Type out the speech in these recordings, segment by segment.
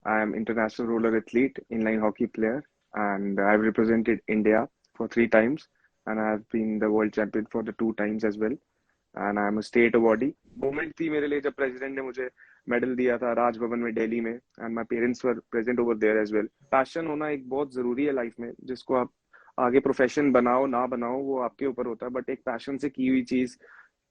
I am international roller athlete, inline hockey player, and I've represented India for 3 times, and I've been the world champion for the 2 times as well. And I'm a state awardee. Moment थी मेरे लिए जब president ने मुझे medal दिया था राजभवन में दिल्ली में, and my parents were present over there as well. Passion होना एक बहुत जरूरी है लाइफ में, जिसको आप आगे प्रोफेशन बनाओ ना बनाओ वो आपके ऊपर होता है, बट एक पैशन से की हुई चीज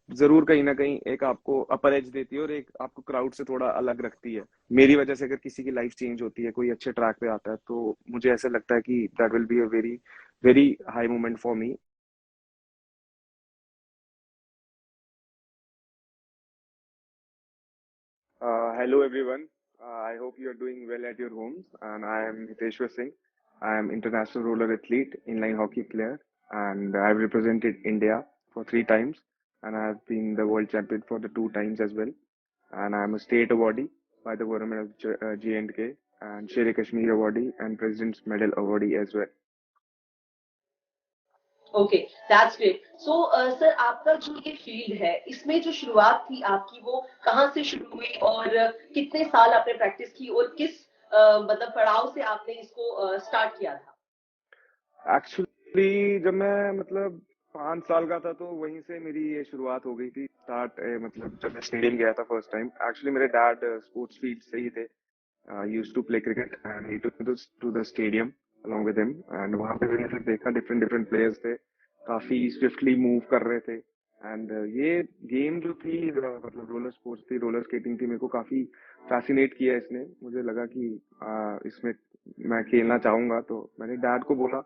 जरूर कहीं ना कहीं एक आपको अपर एज देती है और एक आपको क्राउड से थोड़ा अलग रखती है. मेरी वजह से अगर किसी की लाइफ चेंज होती है, कोई अच्छे ट्रैक पे आता है, तो मुझे ऐसा लगता है कि that will be a very very high moment for me. Hello everyone. I hope you are doing well at your homes. And I am Hiteshwar Singh. I am international roller athlete, inline hockey player, and I've represented India for 3 times, and I've been the world champion for the 2 times as well. And I'm a state awardee by the government of J&K, and Sher Kashmir awardee and President's Medal awardee as well. Okay, that's great. So sir, आपका जो ये field है, इसमें जो शुरुआत थी आपकी, वो कहाँ से शुरू हुई और कितने साल आपने प्रैक्टिस की और किस मतलब पड़ाव से आपने इसको स्टार्ट किया था? एक्चुअली जब मैं मतलब 5 साल का था, तो वहीं से मेरी ये शुरुआत हो गई थी स्टार्ट. मतलब जब मैं स्टेडियम गया था फर्स्ट टाइम, एक्चुअली मेरे डैड स्पोर्ट्स फील्ड से ही थे. Used to play cricket and he took us to the stadium along with him, and वहां पे मैंने फिर देखा डिफरेंट डिफरेंट प्लेयर्स थे, काफी स्विफ्टली मूव कर रहे थे. एंड ये गेम जो थी मतलब रोलर स्पोर्ट्स थी, रोलर स्केटिंग थी, मेरे को काफी फैसिनेट किया इसने. मुझे लगा कि इसमें मैं खेलना चाहूंगा, तो मैंने डैड को बोला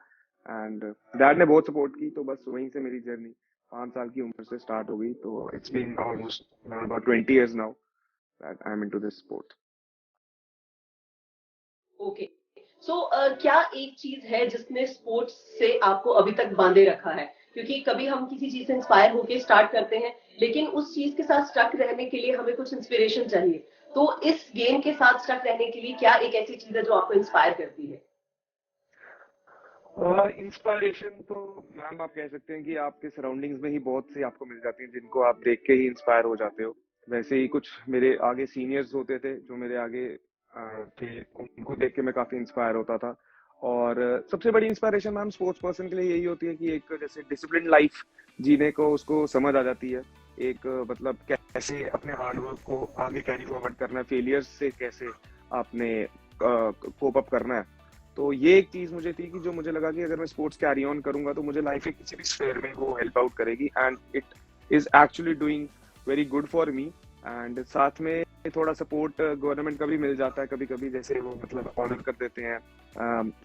एंड डैड ने बहुत सपोर्ट की. तो बस वहीं से मेरी जर्नी 5 साल की उम्र से स्टार्ट हो गई. तो it's been almost about 20 years now that I am into this sport. Okay. So क्या एक चीज है जिसने स्पोर्ट्स से आपको अभी तक बांधे रखा है? क्योंकि कभी हम किसी चीज से इंस्पायर होके स्टार्ट करते हैं, लेकिन उस चीज के साथ स्टक रहने के लिए हमें कुछ इंस्पिरेशन चाहिए. तो इस गेम के साथ स्टक रहने के लिए क्या एक ऐसी चीज है जो आपको इंस्पायर करती है? इंस्पायरेशन तो मैम आप कह सकते हैं कि आपके सराउंडिंग्स में ही बहुत सी आपको मिल जाती हैं, जिनको आप देख के ही इंस्पायर हो जाते हो. वैसे ही कुछ मेरे आगे सीनियर्स होते थे जो मेरे आगे थे, उनको देख के मैं काफी इंस्पायर होता था. और सबसे बड़ी इंस्पायरेशन मैम स्पोर्ट्स पर्सन के लिए यही होती है कि एक जैसे डिसिप्लिन लाइफ जीने को उसको समझ आ जाती है. एक मतलब कैसे अपने हार्डवर्क को आगे कैरी फॉरवर्ड करना है, फेलियर्स से कैसे आपने कोप अप करना है. तो ये एक चीज मुझे थी कि जो मुझे लगा कि अगर मैं स्पोर्ट्स कैरी ऑन करूंगा तो मुझे लाइफ के किसी भी स्फेयर में वो हेल्प आउट करेगी, and it is actually doing very good for me. And साथ में थोड़ा सपोर्ट गवर्नमेंट का भी मिल जाता है कभी कभी, जैसे वो मतलब ऑनर कर देते हैं.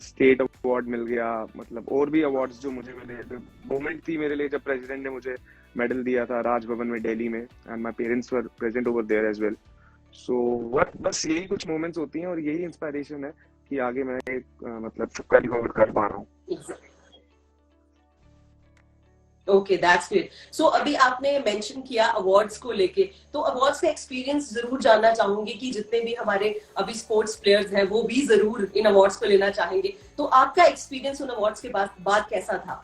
स्टेट अवार्ड मिल गया, मतलब और भी अवार्ड्स जो मुझे मिले. मोमेंट थी मेरे लिए जब प्रेसिडेंट ने मुझे मेडल दिया था राजभवन में दिल्ली में, and my parents were present over there as well. So बस यही कुछ मोमेंट्स होती हैं और यही इंस्पायरेशन है कि आगे मैं एक मतलब कैरी फॉरवर्ड कर पा रहा हूँ. Okay, that's great. सो अभी आपने मेंशन किया अवार्ड्स को लेके, तो अवार्ड्स का एक्सपीरियंस जरूर जानना चाहूंगी कि जितने भी हमारे अभी स्पोर्ट्स प्लेयर्स हैं वो भी जरूर इन अवार्ड्स को लेना चाहेंगे. तो आपका एक्सपीरियंस उन अवार्ड्स के बाद कैसा था?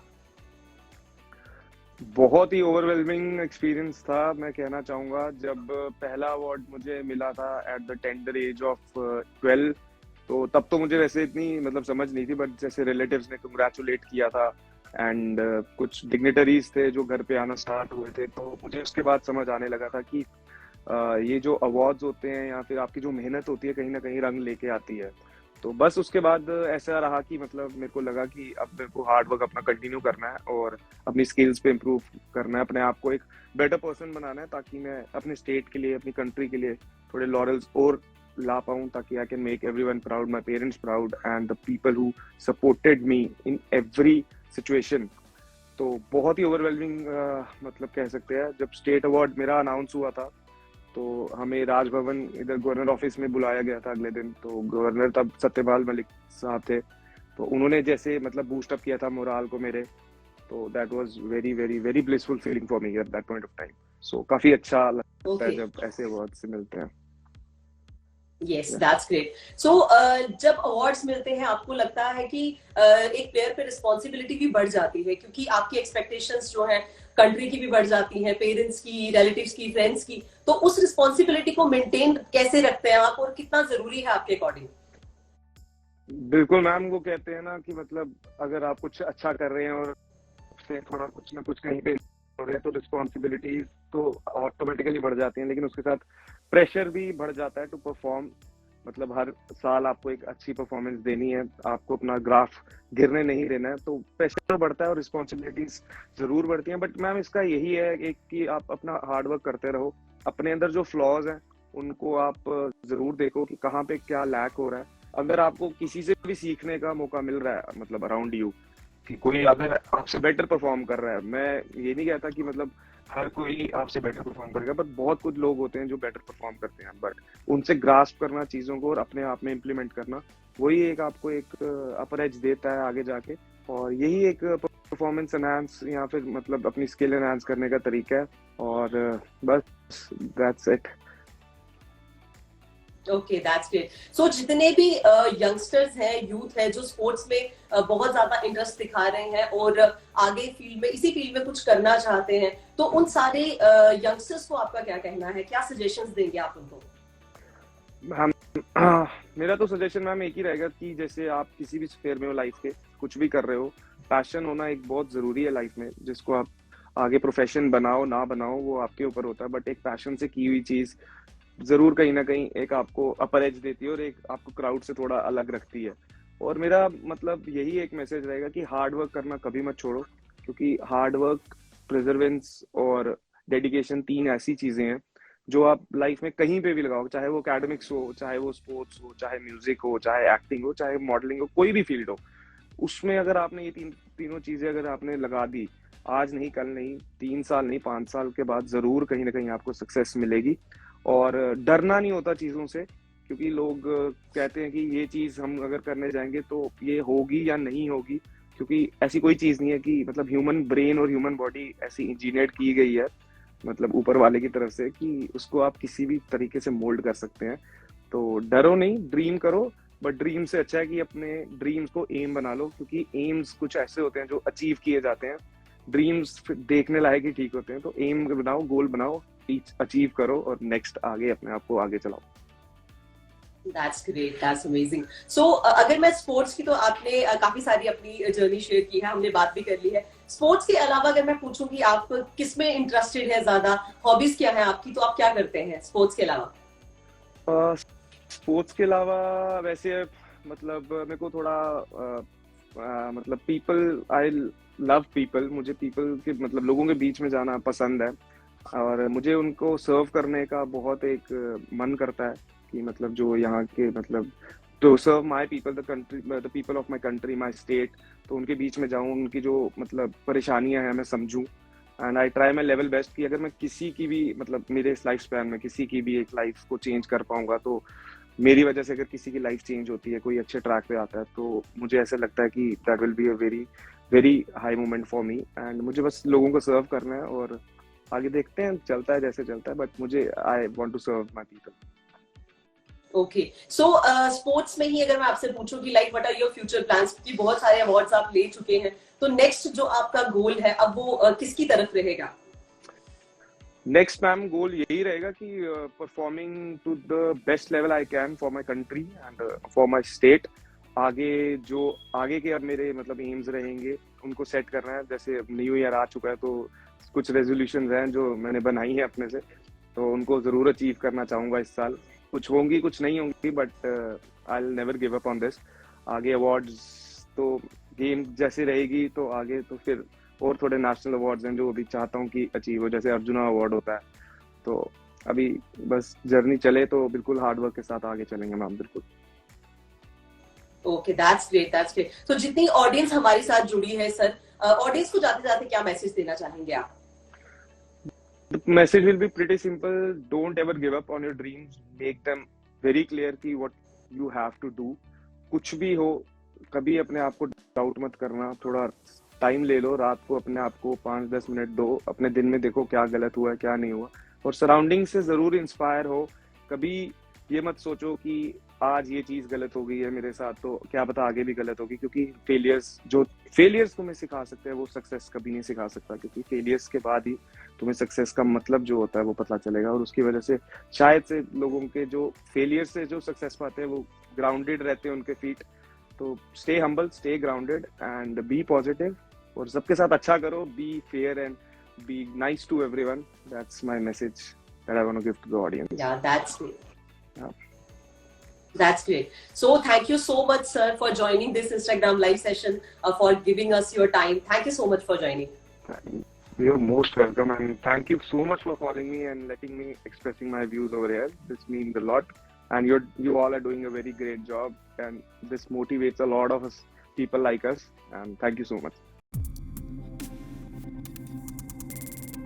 बहुत ही ओवरवेलमिंग एक्सपीरियंस था. मैं कहना चाहूंगा जब पहला अवार्ड मुझे मिला था at the tender as of 12, तो तब तो मुझे वैसे इतनी मतलब समझ नहीं थी, बट जैसे रिलेटिव्स ने कंग्रेचुलेट किया था एंड कुछ डिग्निटरीज थे जो घर पे आना स्टार्ट हुए थे, तो मुझे उसके बाद समझ आने लगा था कि ये जो अवार्ड्स होते हैं या फिर आपकी जो मेहनत होती है कहीं ना कहीं रंग लेके आती है. तो बस उसके बाद ऐसा रहा कि मतलब मेरे को लगा कि अब मेरे को हार्ड वर्क अपना कंटिन्यू करना है और अपनी स्किल्स पे इम्प्रूव करना है, अपने आप को एक बेटर पर्सन बनाना है, ताकि मैं अपने स्टेट के लिए, अपनी कंट्री के लिए थोड़े लॉरल्स और ला पाऊं, ताकि I can make everyone proud, my parents proud and the people who supported me in every situation. तो बहुत ही ओवरवेलमिंग मतलब कह सकते हैं. जब स्टेट अवार्ड मेरा अनाउंस हुआ था तो हमें राजभवन इधर गवर्नर ऑफिस में बुलाया गया था अगले दिन. तो गवर्नर तब सत्यपाल मलिक साहब थे, तो उन्होंने जैसे मतलब बूस्ट अप किया था मोराल को मेरे. तो that was very very very blissful feeling for me at that point of time. So काफी अच्छा लगता है जब ऐसे अवार्ड से मिलते हैं. Yes, that's great. So, जब अवार्ड्स मिलते हैं आपको लगता है कि एक प्लेयर पे रिस्पॉन्सिबिलिटी भी बढ़ जाती है, क्योंकि आपकी एक्सपेक्टेशंस जो है कंट्री की भी बढ़ जाती हैं, पेरेंट्स की, रिलेटिव्स की, फ्रेंड्स की. तो उस रिस्पॉन्सिबिलिटी को मेंटेन कैसे रखते हैं आप और कितना जरूरी है आपके अकॉर्डिंग? बिल्कुल मैम, वो कहते हैं ना कि मतलब अगर आप कुछ अच्छा कर रहे हैं और से थोड़ा कुछ ना कुछ कहीं पे हो रहे हैं तो रिस्पॉन्सिबिलिटीज तो ऑटोमेटिकली बढ़ जाती हैं, लेकिन उसके साथ प्रेशर भी बढ़ जाता है टू परफॉर्म। मतलब हर साल आपको एक अच्छी परफॉर्मेंस देनी है, आपको अपना ग्राफ गिरने नहीं देना है, तो प्रेशर तो बढ़ता है और रिस्पॉन्सिबिलिटीज जरूर बढ़ती हैं। बट मैम इसका यही है एक कि आप अपना हार्ड वर्क करते रहो, अपने अंदर जो फ्लॉज हैं उनको आप जरूर देखो कि कहाँ पे क्या लैक हो रहा है। अगर आपको किसी से भी सीखने का मौका मिल रहा है, मतलब अराउंड यू, कि कोई अगर आपसे बेटर परफॉर्म कर रहा है, मैं ये नहीं कहता कि मतलब हर कोई आपसे बेटर परफॉर्म करेगा, बट बहुत कुछ लोग होते हैं जो बेटर परफॉर्म करते हैं, बट उनसे ग्रास्प करना चीजों को और अपने आप में इम्प्लीमेंट करना, वही एक आपको एक अपर एज देता है आगे जाके। और यही एक परफॉर्मेंस एनहांस या फिर मतलब अपनी स्किल एनहांस करने का तरीका है। और बस that's it. Okay, that's great. So जितने भी यंगस्टर्स हैं, यूथ है जो स्पोर्ट्स में बहुत ज्यादा इंटरेस्ट दिखा रहे हैं और आगे फील्ड में, इसी फील्ड में कुछ करना चाहते हैं, तो उन सारे यंगस्टर्स को आपका क्या कहना है, क्या सजेशंस देंगे आप उनको? हम मेरा तो सजेशन मैम एक ही रहेगा कि जैसे आप किसी भी स्फेयर में हो लाइफ के, कुछ भी कर रहे हो, पैशन होना एक बहुत जरूरी है लाइफ में, जिसको आप आगे प्रोफेशन बनाओ ना बनाओ वो आपके ऊपर होता है, बट एक पैशन से की हुई चीज जरूर कहीं ना कहीं एक आपको अपर एज देती है और एक आपको क्राउड से थोड़ा अलग रखती है। और मेरा मतलब यही एक मैसेज रहेगा कि हार्ड वर्क करना कभी मत छोड़ो, क्योंकि हार्ड वर्क, प्रिजर्वेंस और डेडिकेशन तीन ऐसी चीजें हैं जो आप लाइफ में कहीं पे भी लगाओ, चाहे वो एकेडमिक्स हो, चाहे वो स्पोर्ट्स हो, चाहे म्यूजिक हो, चाहे एक्टिंग हो, चाहे मॉडलिंग हो, कोई भी फील्ड हो, उसमें अगर आपने ये तीनों चीजें अगर आपने लगा दी, आज नहीं कल नहीं, 3 साल नहीं, 5 साल के बाद जरूर कहीं ना कहीं आपको सक्सेस मिलेगी। और डरना नहीं होता चीजों से, क्योंकि लोग कहते हैं कि ये चीज हम अगर करने जाएंगे तो ये होगी या नहीं होगी, क्योंकि ऐसी कोई चीज नहीं है कि मतलब ह्यूमन ब्रेन और ह्यूमन बॉडी ऐसी इंजीनियर की गई है मतलब ऊपर वाले की तरफ से कि उसको आप किसी भी तरीके से मोल्ड कर सकते हैं। तो डरो नहीं, ड्रीम करो, बट ड्रीम से अच्छा है कि अपने ड्रीम्स को एम बना लो, क्योंकि एम्स कुछ ऐसे होते हैं जो अचीव किए जाते हैं, ड्रीम्स देखने लायक ही ठीक होते हैं। तो एम बनाओ, गोल बनाओ, अचीव करो और नेक्स्ट आगे अपने आप को आगे चलाओ। That's great, that's amazing. So अगर मैं स्पोर्ट्स की, तो आपने काफी सारी अपनी जर्नी शेयर की है, हमने बात भी कर ली है। स्पोर्ट्स के अलावा अगर मैं पूछूं कि आप किस में इंटरेस्टेड है ज्यादा, हॉबीज क्या है आपकी, तो आप क्या करते हैं स्पोर्ट्स के अलावा? स्पोर्ट्स के अलावा वैसे मतलब मेरे को थोड़ा मतलब पीपल, आई लव पीपल, मुझे पीपल के मतलब लोगों के बीच में जाना पसंद है, और मुझे उनको सर्व करने का बहुत एक मन करता है कि मतलब जो यहाँ के मतलब to serve my people, the country, the people of my country, my state. तो उनके बीच में जाऊँ, उनकी जो मतलब परेशानियां हैं मैं समझूं, and I try my level best कि अगर मैं किसी की भी मतलब मेरे इस लाइफ स्पैन में किसी की भी एक लाइफ को चेंज कर पाऊंगा, तो मेरी वजह से अगर किसी की लाइफ चेंज होती है, कोई अच्छे ट्रैक पे आता है, तो मुझे ऐसा लगता है कि that will be a very very high moment for me, and मुझे बस लोगों को सर्व करना है और आगे देखते हैं चलता है जैसे चलता है, बट मुझे I want to serve my people. Okay, so sports में ही अगर मैं आपसे पूछूं कि like what are your future plans, क्योंकि बहुत सारे अवार्ड्स आप ले चुके हैं, तो नेक्स्ट जो आपका गोल है अब वो किसकी तरफ रहेगा? नेक्स्ट मैम गोल यही रहेगा कि performing to the best level I can for my country and for my state. आगे जो आगे के अब मेरे मतलब एम्स रहेंगे उनको सेट करना है। जैसे न्यू ईयर आ चुका है, तो कुछ रेजोल्यूशंस हैं जो मैंने बनाई है अपने से, तो उनको जरूर अचीव करना चाहूंगा इस साल। कुछ होंगी कुछ नहीं होंगी, but I will never give up on this. आगे अवार्ड्स तो गेम जैसे रहेगी, तो आगे तो फिर और थोड़े नेशनल अवार्ड्स हैं जो अभी चाहता हूँ कि अचीव हो, जैसे अर्जुना अवार्ड होता है। तो अभी बस जर्नी चले तो बिल्कुल हार्ड वर्क के साथ आगे चलेंगे मैम, बिल्कुल। Okay, that's great, that's great. तो जितनी ऑडियंस हमारे साथ जुड़ी है सर, ऑडियंस को जाते जाते क्या मैसेज देना चाहेंगे आप? The message will be pretty simple. Don't ever give up on your dreams. Make them very clear कि what you have to do. कुछ भी हो, कभी अपने आप को डाउट मत करना। थोड़ा टाइम ले लो, रात को अपने आप को 5-10 मिनट दो, अपने दिन में देखो क्या गलत हुआ है क्या नहीं हुआ, और सराउंडिंग से जरूर इंस्पायर हो। कभी ये मत सोचो कि आज ये चीज गलत हो गई है मेरे साथ तो क्या पता आगे भी गलत होगी, क्योंकि फेलियर्स तुम्हें सिखा सकते हैं वो सक्सेस कभी नहीं सिखा सकता, क्योंकि फेलियर्स के बाद ही तुम्हें सक्सेस का मतलब जो होता है वो पता चलेगा। और उसकी वजह से शायद से लोगों के जो फेलियर से जो सक्सेस पाते हैं वो ग्राउंडेड रहते हैं उनके फीट, तो stay humble, stay grounded, and be positive. और सबके साथ अच्छा करो, be fair and be nice to everyone. That's my message that I want to give to the audience. Yeah, that's great. Yeah. That's great. So thank you so much, sir, for joining this Instagram live session, for giving us your time. Thank you so much for joining. You're most welcome, and thank you so much for calling me and letting me expressing my views over here. This means a lot, and you all are doing a very great job, and this motivates a lot of us people like us. And thank you so much.